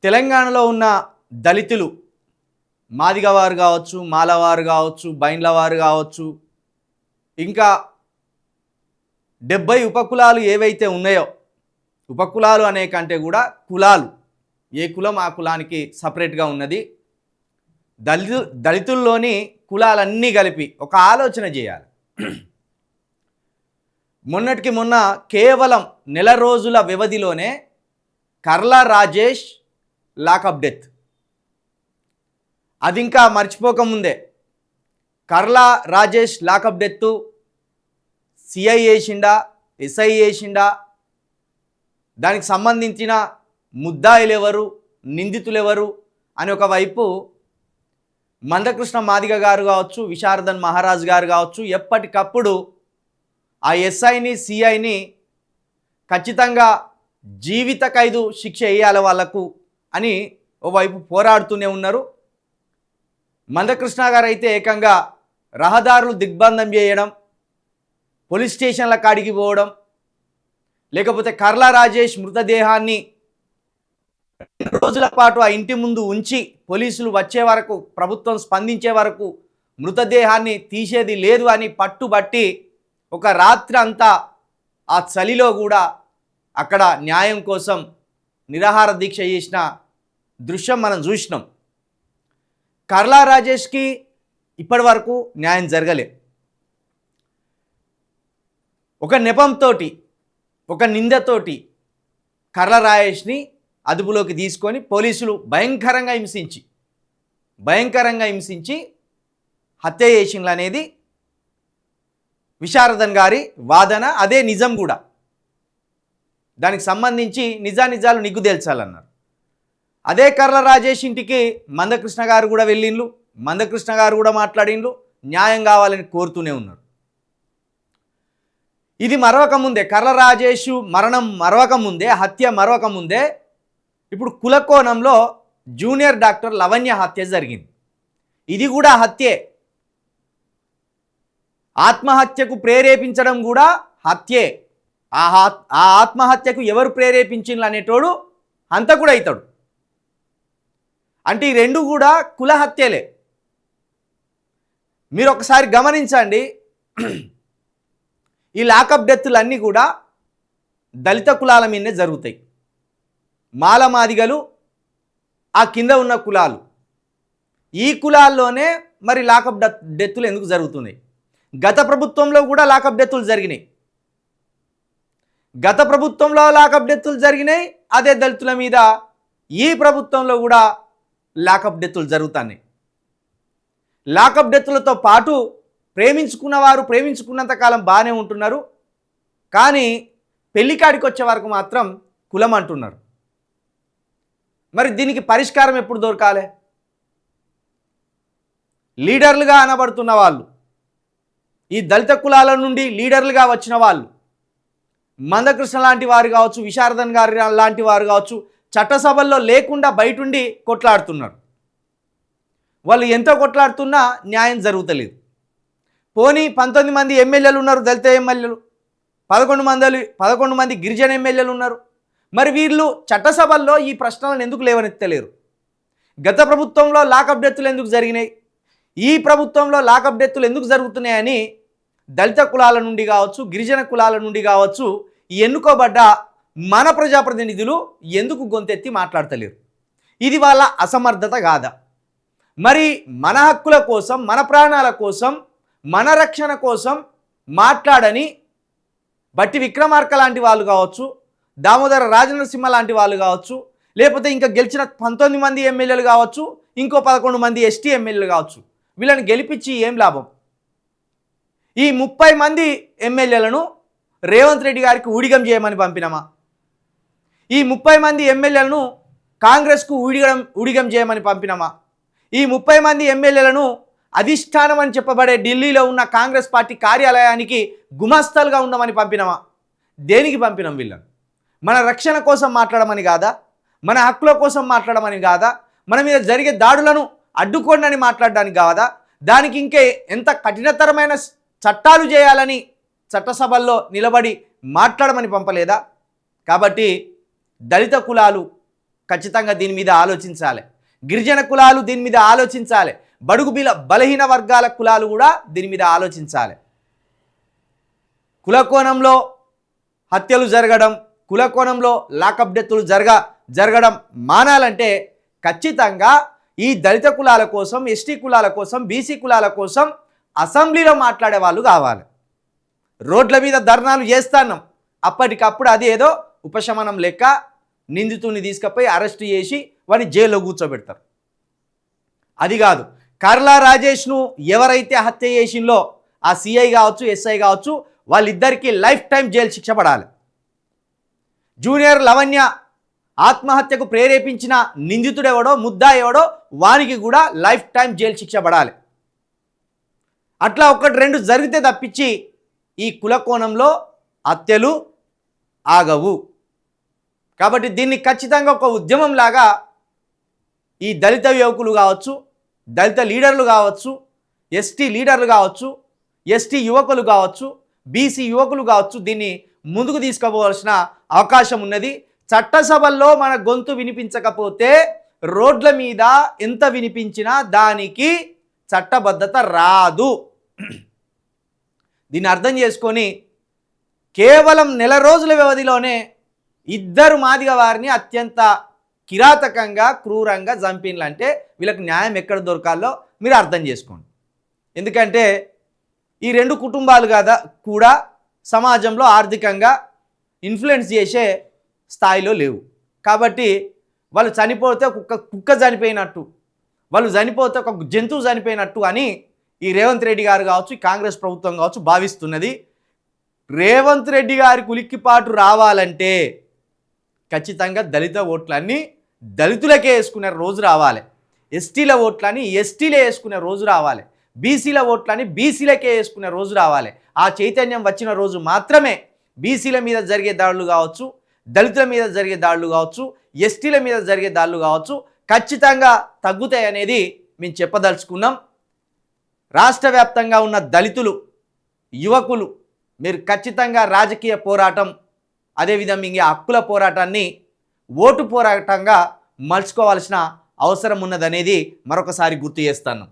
తెలంగాణలో ఉన్న దళితులు మాదిగవారు కావచ్చు, మాలవారు కావచ్చు, బైండ్లవారు కావచ్చు, ఇంకా 70 ఉపకులాలు ఏవైతే ఉన్నాయో, ఉపకులాలు అనే కంటే కూడా కులాలు, ఏ కులం ఆ కులానికి సపరేట్గా ఉన్నది. దళితుల్లోని కులాలన్నీ కలిపి ఒక ఆలోచన చేయాలి. మొన్నటికి మొన్న కేవలం నెల రోజుల వ్యవధిలోనే కర్లా రాజేష్ లాకప్ డెత్. అది ఇంకా మర్చిపోకముందే Karla Rajesh lockup death CI వేసిండా, ఎస్ఐ వేసిండా, దానికి సంబంధించిన ముద్దాయిలు ఎవరు, నిందితులు ఎవరు అని ఒకవైపు మందకృష్ణ మాదిగ గారు కావచ్చు, విశారదన్ మహారాజ్ గారు కావచ్చు, ఎప్పటికప్పుడు ఆ ఎస్ఐని సిఐని ఖచ్చితంగా జీవిత ఖైదు శిక్ష వేయాలి వాళ్ళకు అని ఓవైపు పోరాడుతూనే ఉన్నారు. మందకృష్ణ గారు అయితే ఏకంగా రహదారులు దిగ్బంధం చేయడం, పోలీస్ స్టేషన్ల కాడికి పోవడం, లేకపోతే కర్లా రాజేష్ మృతదేహాన్ని 2 రోజుల పాటు ఆ ఇంటి ముందు ఉంచి పోలీసులు వచ్చే వరకు, ప్రభుత్వం స్పందించే వరకు మృతదేహాన్ని తీసేది లేదు అని పట్టుబట్టి ఒక రాత్రి అంతా ఆ చలిలో కూడా అక్కడ న్యాయం కోసం నిరాహార దీక్ష చేసిన దృశ్యం మనం చూసినాం. కర్లా రాజేష్కి ఇప్పటి వరకు న్యాయం జరగలే. ఒక నెపంతో, ఒక నిందతోటి కర్లా రాజేష్ని అదుపులోకి తీసుకొని పోలీసులు భయంకరంగా హింసించి హత్య చేసిండ్లు అనేది విశారదన్ గారి వాదన. అదే నిజం కూడా. దానికి సంబంధించి నిజాలు నిగ్గు తేల్చాలన్నారు. అదే కర్ల రాజేష్ ఇంటికి మందకృష్ణ గారు కూడా వెళ్ళిండ్లు, మందకృష్ణ గారు కూడా మాట్లాడిండ్లు, న్యాయం కావాలని కోరుతూనే ఉన్నారు. ఇది మరవకముందే, కర్ల రాజేష్ మరణం మరవకముందే, హత్య మరవకముందే ఇప్పుడు కులకోణంలో జూనియర్ డాక్టర్ లవణ్య హత్య జరిగింది. ఇది కూడా హత్యే. ఆత్మహత్యకు ప్రేరేపించడం కూడా హత్యే. ఆ ఆత్మహత్యకు ఎవరు ప్రేరేపించిండ్రు అనేటోడు హంతకుడు అవుతాడు. అంటే ఈ రెండు కూడా కుల హత్యలే. మీరు ఒకసారి గమనించండి, ఈ లాకప్ డెత్తులన్నీ కూడా దళిత కులాల మీదనే జరుగుతాయి. మాల మాదిగలు ఆ కింద ఉన్న కులాలు, ఈ కులాల్లోనే మరి లాకప్ డెత్తులు ఎందుకు జరుగుతున్నాయి? గత ప్రభుత్వంలో కూడా లాకప్ డెత్తులు జరిగినాయి. గత ప్రభుత్వంలో లాకప్ డెత్తులు జరిగినాయి, అదే దళితుల మీద ఈ ప్రభుత్వంలో కూడా లాకప్ డెత్తులు జరుగుతున్నాయి. లాకప్ డెత్తులతో పాటు ప్రేమించుకున్నవారు ప్రేమించుకున్నంతకాలం బాగానే ఉంటున్నారు, కానీ పెళ్లికాడికి వచ్చే వరకు మాత్రం కులం అంటున్నారు. మరి దీనికి పరిష్కారం ఎప్పుడు దొరకాలి? లీడర్లుగా అనబడుతున్న వాళ్ళు, ఈ దళిత కులాల నుండి లీడర్లుగా వచ్చిన వాళ్ళు, మందకృష్ణ లాంటి వారు కావచ్చు, విశారదన్ గారి లాంటి వారు కావచ్చు, చట్టసభల్లో లేకుండా బయటుండి కొట్లాడుతున్నారు. వాళ్ళు ఎంత కొట్లాడుతున్నా న్యాయం జరుగుతలేదు. పోనీ 19 మంది ఎమ్మెల్యేలు ఉన్నారు, దళిత ఎమ్మెల్యేలు, 11 మంది గిరిజన ఎమ్మెల్యేలు ఉన్నారు. మరి వీళ్ళు చట్టసభల్లో ఈ ప్రశ్నలను ఎందుకు లేవనెత్తలేరు? గత ప్రభుత్వంలో లాకప్ డెత్తులు ఎందుకు జరిగినాయి, ఈ ప్రభుత్వంలో లాకప్ డెత్తులు ఎందుకు జరుగుతున్నాయని దళిత కులాల నుండి కావచ్చు, గిరిజన కులాల నుండి కావచ్చు, ఎన్నుకోబడ్డ మన ప్రజాప్రతినిధులు ఎందుకు గొంతెత్తి మాట్లాడతలేరు? ఇది వాళ్ళ అసమర్థత కాదా? మరి మన హక్కుల కోసం, మన ప్రాణాల కోసం, మన రక్షణ కోసం మాట్లాడని బట్టి విక్రమార్క లాంటి వాళ్ళు కావచ్చు, దామోదర రాజనరసింహ లాంటి వాళ్ళు కావచ్చు, లేకపోతే ఇంకా గెలిచిన 19 మంది ఎమ్మెల్యేలు కావచ్చు, ఇంకో 11 మంది ఎస్టీ ఎమ్మెల్యేలు కావచ్చు, వీళ్ళని గెలిపించి ఏం లాభం? ఈ 30 మంది ఎమ్మెల్యేలను రేవంత్ రెడ్డి గారికి ఊడిగం చేయమని పంపినామా? ఈ 30 మంది ఎమ్మెల్యేలను కాంగ్రెస్కు ఊడిగం చేయమని పంపినామా? ఈ 30 మంది ఎమ్మెల్యేలను అధిష్టానం అని చెప్పబడే ఢిల్లీలో ఉన్న కాంగ్రెస్ పార్టీ కార్యాలయానికి గుమస్తలుగా ఉండమని పంపినామా? దేనికి పంపినాం వీళ్ళను? మన రక్షణ కోసం మాట్లాడమని కాదా? మన హక్కుల కోసం మాట్లాడమని కాదా? మన మీద జరిగే దాడులను అడ్డుకోండి మాట్లాడడానికి కాదా? దానికి ఇంకే ఎంత కఠినతరమైన చట్టాలు చేయాలని చట్టసభల్లో నిలబడి మాట్లాడమని పంపలేదా? కాబట్టి దళిత కులాలు ఖచ్చితంగా దీని మీద ఆలోచించాలి. గిరిజన కులాలు దీని మీద ఆలోచించాలి. బడుగు బలహీన వర్గాల కులాలు కూడా దీని మీద ఆలోచించాలి. కులకోణంలో హత్యలు జరగడం, కులకోణంలో లాకప్ డెత్తులు జరగడం మానాలంటే ఖచ్చితంగా ఈ దళిత కులాల కోసం, ఎస్టీ కులాల కోసం, బీసీ కులాల కోసం అసెంబ్లీలో మాట్లాడే వాళ్ళు కావాలి. రోడ్ల మీద ధర్నాలు చేస్తున్నాం, అప్పటికప్పుడు అది ఏదో ఉపశమనం లెక్క నిందితుడిని తీసుకుపోయి అరెస్ట్ చేసి వాడిని జైల్లో కూర్చోబెడతారు. అది కాదు, కర్లా రాజేష్ను ఎవరైతే హత్య చేసిందో ఆ సిఐ కావచ్చు, ఎస్ఐ కావచ్చు, వాళ్ళిద్దరికీ లైఫ్ టైం జైలు శిక్ష పడాలి. జూనియర్ లవణ్య ఆత్మహత్యకు ప్రేరేపించిన నిందితుడెవడో, ముద్దా ఎవడో, వానికి కూడా లైఫ్ టైం జైలు శిక్ష పడాలి. అట్లా ఒకటి రెండు జరిగితే తప్పించి ఈ కులకోణంలో హత్యలు ఆగవు. కాబట్టి దీన్ని ఖచ్చితంగా ఒక ఉద్యమం లాగా ఈ దళిత యువకులు కావచ్చు, దళిత లీడర్లు కావచ్చు, ఎస్టీ లీడర్లు కావచ్చు, ఎస్టీ యువకులు కావచ్చు, బీసీ యువకులు కావచ్చు, దీన్ని ముందుకు తీసుకుపోవాల్సిన అవకాశం ఉన్నది. చట్టసభల్లో మన గొంతు వినిపించకపోతే రోడ్ల మీద ఎంత వినిపించినా దానికి చట్టబద్ధత రాదు. దీన్ని అర్థం చేసుకొని కేవలం నెల రోజుల వ్యవధిలోనే ఇద్దరు మాదిగ వారిని అత్యంత కిరాతకంగా, క్రూరంగా చంపిన్లంటే వీళ్ళకి న్యాయం ఎక్కడ దొరకాలో మీరు అర్థం చేసుకోండి. ఎందుకంటే ఈ రెండు కుటుంబాలు కదా కూడా సమాజంలో ఆర్థికంగా ఇన్ఫ్లుయెన్స్ చేసే స్థాయిలో లేవు. కాబట్టి వాళ్ళు చనిపోతే కుక్క చనిపోయినట్టు, వాళ్ళు చనిపోతే ఒక జంతువు చనిపోయినట్టు అని ఈ రేవంత్ రెడ్డి గారు కావచ్చు, కాంగ్రెస్ ప్రభుత్వం కావచ్చు భావిస్తున్నది. రేవంత్ రెడ్డి గారి ఉలిక్కిపాటు రావాలంటే ఖచ్చితంగా దళిత ఓట్లన్నీ దళితులకే వేసుకునే రోజు రావాలి, ఎస్టీల ఓట్లని ఎస్టీలే వేసుకునే రోజు రావాలి, బీసీల ఓట్లని బీసీలకే వేసుకునే రోజు రావాలి. ఆ చైతన్యం వచ్చిన రోజు మాత్రమే బీసీల మీద జరిగే దాడులు కావచ్చు, దళితుల మీద జరిగే దాడులు కావచ్చు, ఎస్టీల మీద జరిగే దాడులు కావచ్చు ఖచ్చితంగా తగ్గుతాయి అనేది మేము చెప్పదలుచుకున్నాం. రాష్ట్ర వ్యాప్తంగా ఉన్న దళితులు, యువకులు మీరు ఖచ్చితంగా రాజకీయ పోరాటం, అదేవిధంగా ఇంక హక్కుల పోరాటాన్ని ఓటు పోరాటంగా మలుచుకోవాల్సిన అవసరం ఉన్నదనేది మరొకసారి గుర్తు చేస్తాను.